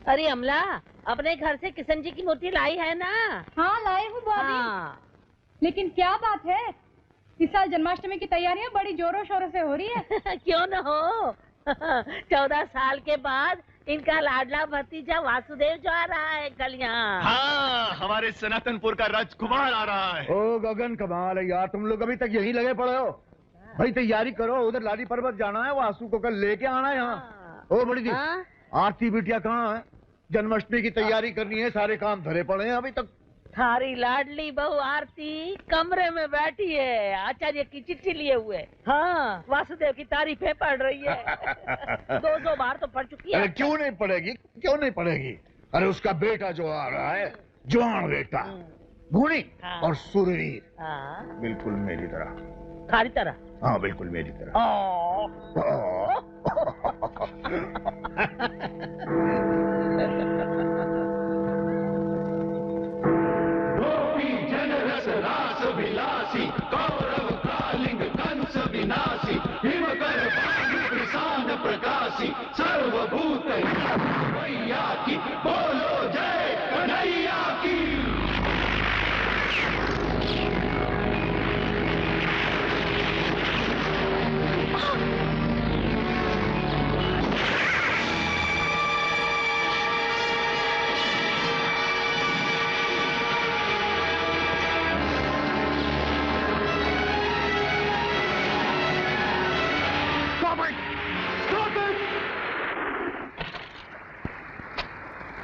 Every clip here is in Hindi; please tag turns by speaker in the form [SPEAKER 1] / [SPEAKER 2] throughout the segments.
[SPEAKER 1] अरे अमला, अपने घर से किशन जी की मूर्ति लाई है ना?
[SPEAKER 2] हाँ लाई हूँ भाभी।
[SPEAKER 1] हाँ।
[SPEAKER 2] लेकिन क्या बात है, इस साल जन्माष्टमी की तैयारियां बड़ी जोरों शोरों से हो रही है।
[SPEAKER 1] क्यों न हो। 14 साल के बाद इनका लाडला भतीजा वासुदेव जो आ रहा है कल यहाँ।
[SPEAKER 3] हाँ, हमारे सनातनपुर का राजकुमार आ रहा है।
[SPEAKER 4] ओ गगन, कमाल है यार, तुम लोग अभी तक यहीं लगे पड़े हो। भाई तैयारी करो, उधर लाली पर्वत जाना है, वासु को कल लेके आना है यहाँ। ओ बड़ी दी, आरती बिटिया कहाँ है? जन्माष्टमी की तैयारी करनी है, सारे काम धरे पड़े हैं अभी तक।
[SPEAKER 1] थारी लाडली बहू आरती कमरे में बैठी है, आचार्य की चिट्ठी लिए हुए। हाँ, वासुदेव की तारीफें पढ़ रही है। 200 बार तो पढ़ चुकी है।
[SPEAKER 4] अरे क्यों नहीं पढ़ेगी, क्यों नहीं पढ़ेगी? अरे उसका बेटा जो आ रहा है, जवान बेटा, गुणी और सुरवीर, बिल्कुल मेरी तरह।
[SPEAKER 1] थारी तरह?
[SPEAKER 4] हाँ बिल्कुल मेरी तरह।
[SPEAKER 3] विलासी कौरव कालिंग कंस विनाशी हिमकर प्रसाद प्रकाशी सर्वभूत मैया की बोलो जय कन्हैया की।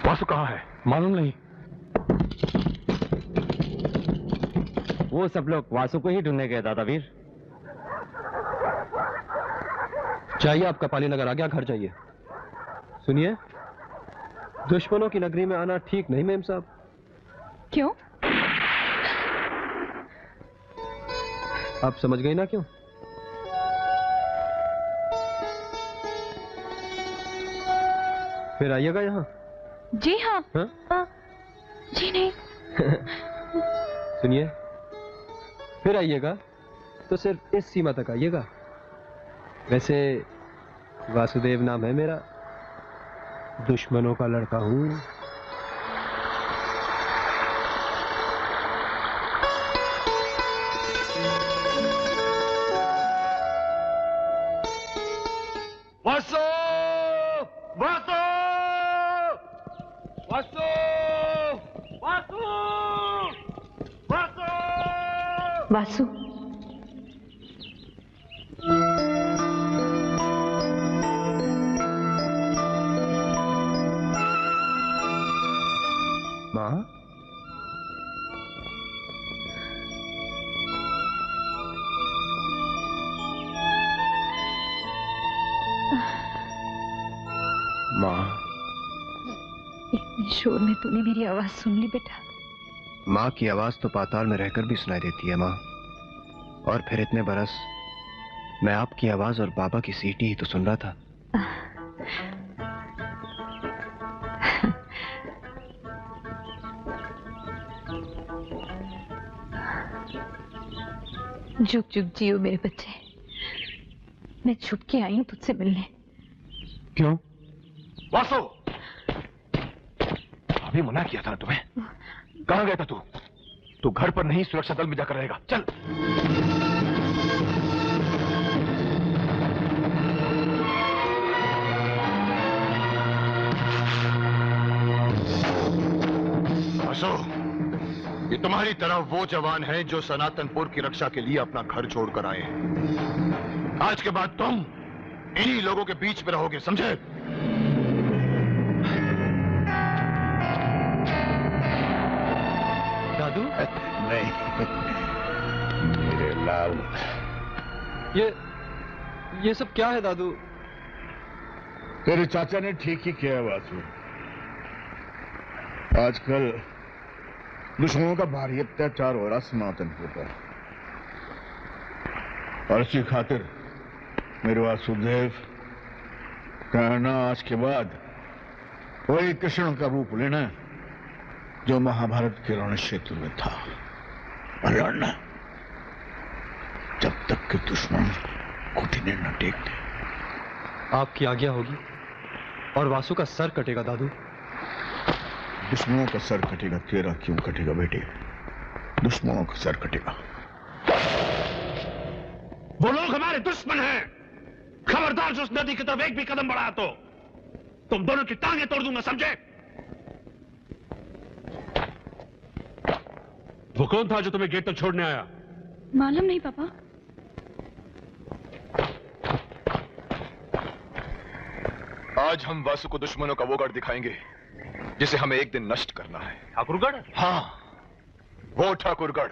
[SPEAKER 3] वासु कहाँ है?
[SPEAKER 5] मालूम नहीं। वो सब लोग वासु को ही ढूंढने गए दादावीर।
[SPEAKER 6] चाहिए आपका पाली नगर आ गया, घर चाहिए। सुनिए, दुश्मनों की नगरी में आना ठीक नहीं मेम साहब।
[SPEAKER 2] क्यों?
[SPEAKER 6] आप समझ गई ना क्यों? फिर आइएगा यहाँ।
[SPEAKER 2] जी हाँ।
[SPEAKER 6] हाँ?
[SPEAKER 2] जी नहीं।
[SPEAKER 6] सुनिए, फिर आइएगा तो सिर्फ इस सीमा तक आइएगा। वैसे वासुदेव नाम है मेरा, दुश्मनों का लड़का हूँ।
[SPEAKER 3] वासु! वासु! वासु! वासु! वासु!
[SPEAKER 2] वासु।
[SPEAKER 6] माँ? माँ?
[SPEAKER 2] इतने शोर में तूने मेरी आवाज सुन ली बेटा?
[SPEAKER 6] माँ की आवाज तो पाताल में रहकर भी सुनाई देती है माँ। और फिर इतने बरस मैं आपकी आवाज और बाबा की सीटी ही तो सुन रहा था।
[SPEAKER 2] जुग जुग जियो मेरे बच्चे। मैं छुप के आई हूँ तुझसे मिलने।
[SPEAKER 6] क्यों?
[SPEAKER 3] वासु! अभी मना किया था ना तुम्हें। कहाँ गया था तू? तू घर पर नहीं, सुरक्षा दल में जाकर रहेगा। चल। वासु, ये तुम्हारी तरह वो जवान हैं जो सनातनपुर की रक्षा के लिए अपना घर छोड़कर आए हैं। आज के बाद तुम इन्हीं लोगों के बीच में रहोगे, समझे?
[SPEAKER 6] दादू?
[SPEAKER 4] नहीं मेरे लाल।
[SPEAKER 6] ये सब क्या है दादू?
[SPEAKER 4] तेरे चाचा ने ठीक ही किया है वासु। आजकल दुश्मनों का भारी अत्याचार हो रहा सनातनपुर पर, और इसी खातिर मेरे वासुदेव कहना आज के बाद वही कृष्ण का रूप लेना जो महाभारत के रण क्षेत्र में था, और लड़ना जब तक के दुश्मन घुटने न टेक दे।
[SPEAKER 6] आपकी आज्ञा होगी और वासु का सर कटेगा दादू।
[SPEAKER 4] दुश्मनों का सर कटेगा, तेरा क्यों कटेगा बेटे? दुश्मनों का सर कटेगा।
[SPEAKER 3] वो लोग हमारे दुश्मन हैं। खबरदार जो उस नदी की तरफ एक भी कदम बढ़ाया तो तुम दोनों की टांगें तोड़ दूंगा, समझे? वो कौन था जो तुम्हें गेट तक छोड़ने आया?
[SPEAKER 2] मालूम नहीं पापा।
[SPEAKER 3] आज हम वासु को दुश्मनों का वो गढ़ दिखाएंगे जिसे हमें एक दिन नष्ट करना है। ठाकुरगढ़? हाँ, वो ठाकुरगढ़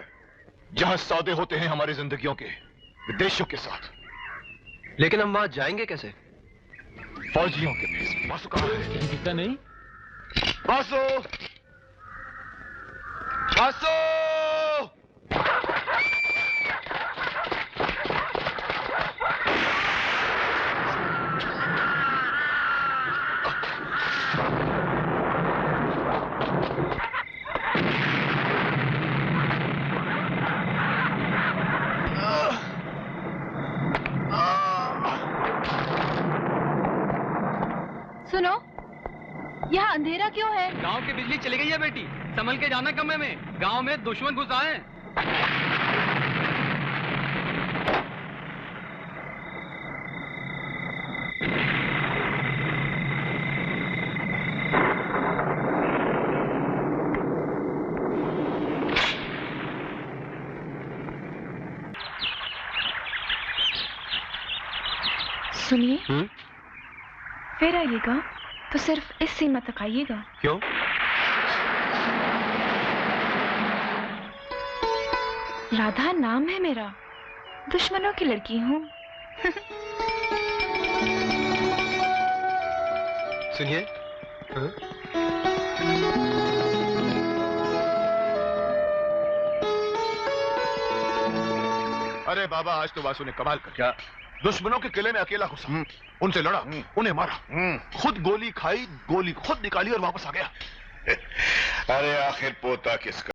[SPEAKER 3] जहां सौदे होते हैं हमारी जिंदगियों के विदेशियों के साथ।
[SPEAKER 6] लेकिन हम वहां जाएंगे कैसे?
[SPEAKER 3] फौजियों के भेष। वासु कहाँ है?
[SPEAKER 5] दिखता नहीं।
[SPEAKER 3] वासु! वासु!
[SPEAKER 2] सुनो, यहाँ अंधेरा क्यों है?
[SPEAKER 5] गांव की बिजली चली गई है बेटी, संभल के जाना कमरे में। गांव में दुश्मन घुस आए हैं।
[SPEAKER 7] सुनिए, फिर आइएगा तो सिर्फ इस सीमा तक आइएगा।
[SPEAKER 6] क्यों?
[SPEAKER 7] राधा नाम है मेरा, दुश्मनों की लड़की हूँ।
[SPEAKER 6] सुनिए,
[SPEAKER 3] अरे बाबा, आज तो वासु ने कमाल कर क्या दुश्मनों के किले में अकेला घुसा, उनसे लड़ा, उन्हें मारा, खुद गोली खाई, गोली खुद निकाली और वापस आ गया।
[SPEAKER 4] अरे आखिर पोता किसका?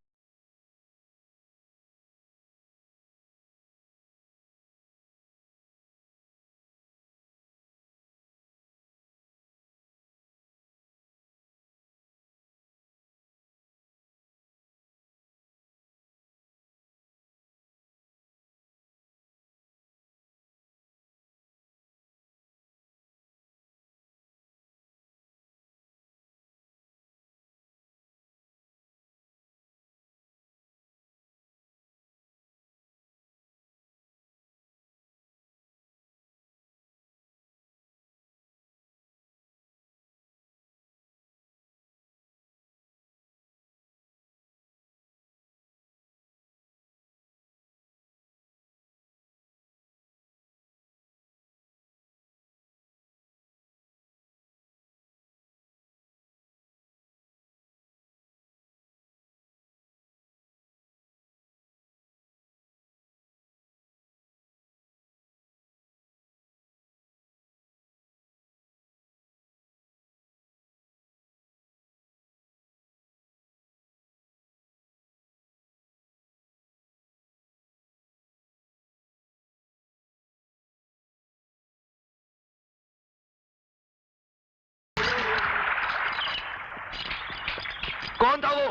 [SPEAKER 3] कौन था वो?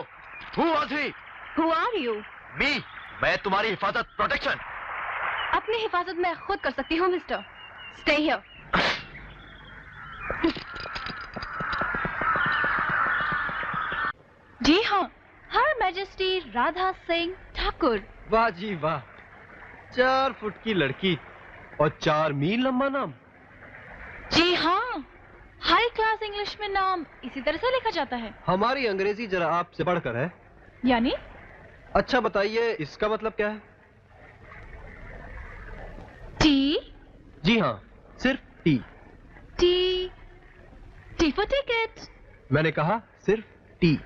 [SPEAKER 3] Who was he?
[SPEAKER 2] Who are you?
[SPEAKER 3] Me. मैं तुम्हारी हिफाजत, प्रोटेक्शन।
[SPEAKER 2] अपनी हिफाजत मैं खुद कर सकती हूँ मिस्टर। Stay here. जी हाँ, हर मैजेस्टी राधा सिंह ठाकुर।
[SPEAKER 6] वाह जी वाह, 4 फुट की लड़की और 4 मील लंबा नाम।
[SPEAKER 2] जी हाँ, हाई क्लास इंग्लिश में नाम इसी तरह से लिखा जाता है।
[SPEAKER 6] हमारी अंग्रेजी जरा आपसे बढ़कर है।
[SPEAKER 2] यानी?
[SPEAKER 6] अच्छा बताइए, इसका मतलब क्या है?
[SPEAKER 2] टी?
[SPEAKER 6] जी हाँ, सिर्फ T.
[SPEAKER 2] T? T for ticket.
[SPEAKER 6] मैंने कहा सिर्फ टी।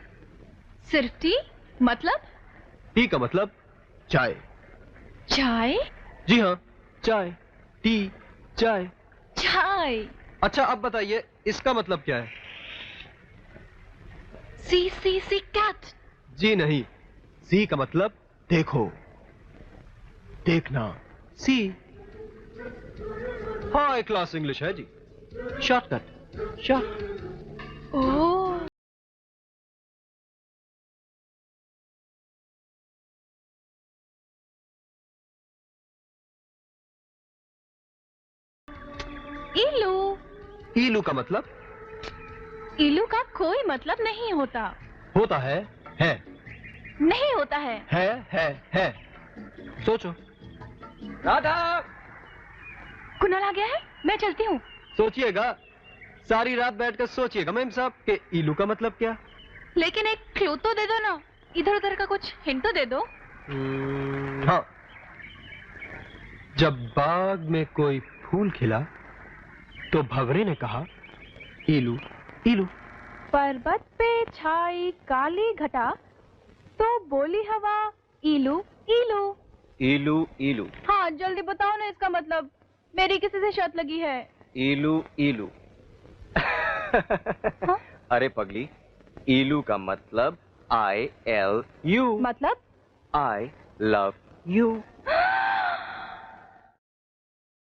[SPEAKER 2] सिर्फ टी मतलब?
[SPEAKER 6] टी का मतलब चाय।
[SPEAKER 2] चाय?
[SPEAKER 6] जी हाँ, चाय, टी, चाय।
[SPEAKER 2] चाय।
[SPEAKER 6] अच्छा अब बताइए, इसका मतलब क्या है?
[SPEAKER 2] सी कैट।
[SPEAKER 6] जी नहीं, सी का मतलब देखो, देखना, सी। हाई क्लास इंग्लिश है जी, शॉर्टकट, शॉर्ट।
[SPEAKER 2] ओह।
[SPEAKER 6] ईलू का मतलब?
[SPEAKER 7] ईलू का कोई मतलब नहीं होता।
[SPEAKER 6] होता है।
[SPEAKER 7] नहीं होता है।
[SPEAKER 6] है। सोचो। राधा।
[SPEAKER 7] कुणाल आ गया है, मैं चलती हूँ।
[SPEAKER 6] सोचिएगा, सारी रात बैठकर सोचिएगा मैम साहब कि ईलू का मतलब क्या।
[SPEAKER 7] लेकिन एक क्लू तो दे दो ना, इधर उधर का कुछ हिंट तो दे दो।
[SPEAKER 6] हाँ, जब बाग में कोई फूल खिला तो भंवरे ने कहा ईलू ईलू।
[SPEAKER 7] पर्वत पे छाई काली घटा तो बोली हवा ईलू ईलू।
[SPEAKER 8] ILU ILU.
[SPEAKER 2] हाँ जल्दी बताओ ना इसका मतलब, मेरी किसी से शर्त लगी है।
[SPEAKER 8] ILU ILU.
[SPEAKER 2] हाँ?
[SPEAKER 8] अरे पगली, ईलू का मतलब ILU।
[SPEAKER 2] मतलब?
[SPEAKER 8] I love you।